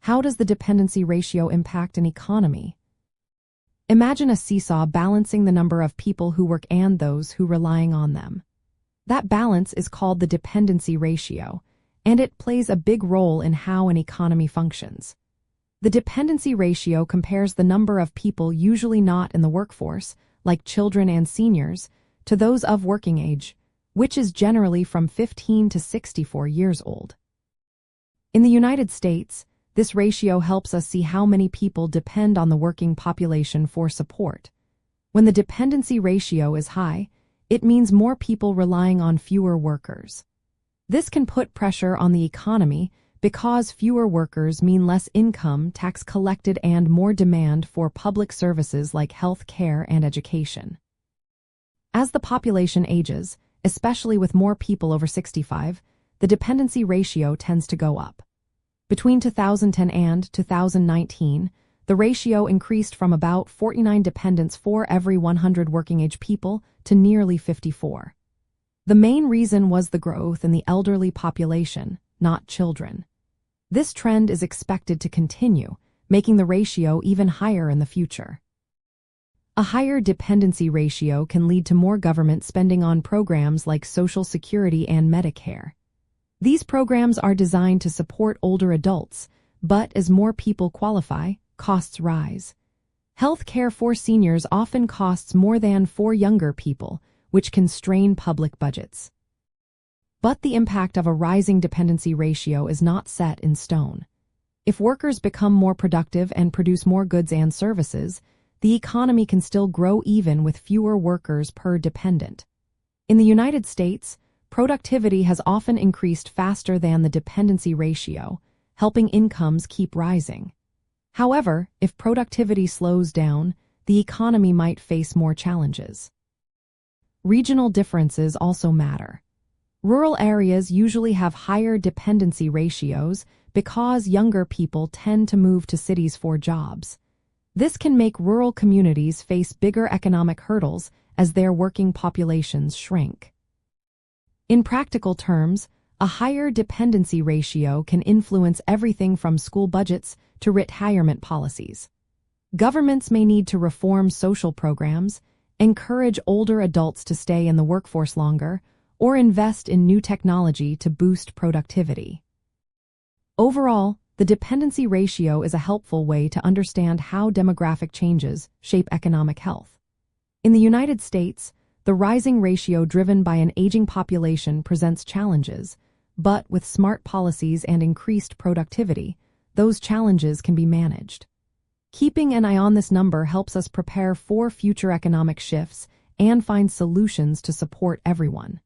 How does the dependency ratio impact an economy? Imagine a seesaw balancing the number of people who work and those who relying on them. That balance is called the dependency ratio, and it plays a big role in how an economy functions. The dependency ratio compares the number of people usually not in the workforce, like children and seniors, to those of working age, which is generally from 15 to 64 years old. In the United States, this ratio helps us see how many people depend on the working population for support. When the dependency ratio is high, it means more people relying on fewer workers. This can put pressure on the economy because fewer workers mean less income tax collected and more demand for public services like health care and education. As the population ages, especially with more people over 65, the dependency ratio tends to go up. Between 2010 and 2019, the ratio increased from about 49 dependents for every 100 working-age people to nearly 54. The main reason was the growth in the elderly population, not children. This trend is expected to continue, making the ratio even higher in the future. A higher dependency ratio can lead to more government spending on programs like Social Security and Medicare. These programs are designed to support older adults, but as more people qualify, costs rise. Health care for seniors often costs more than for younger people, which can strain public budgets. But the impact of a rising dependency ratio is not set in stone. If workers become more productive and produce more goods and services, the economy can still grow even with fewer workers per dependent. In the United States, productivity has often increased faster than the dependency ratio, helping incomes keep rising. However, if productivity slows down, the economy might face more challenges. Regional differences also matter. Rural areas usually have higher dependency ratios because younger people tend to move to cities for jobs. This can make rural communities face bigger economic hurdles as their working populations shrink. In practical terms, a higher dependency ratio can influence everything from school budgets to retirement policies. Governments may need to reform social programs, encourage older adults to stay in the workforce longer, or invest in new technology to boost productivity. Overall, the dependency ratio is a helpful way to understand how demographic changes shape economic health. In the United States, the rising ratio driven by an aging population presents challenges, but with smart policies and increased productivity, those challenges can be managed. Keeping an eye on this number helps us prepare for future economic shifts and find solutions to support everyone.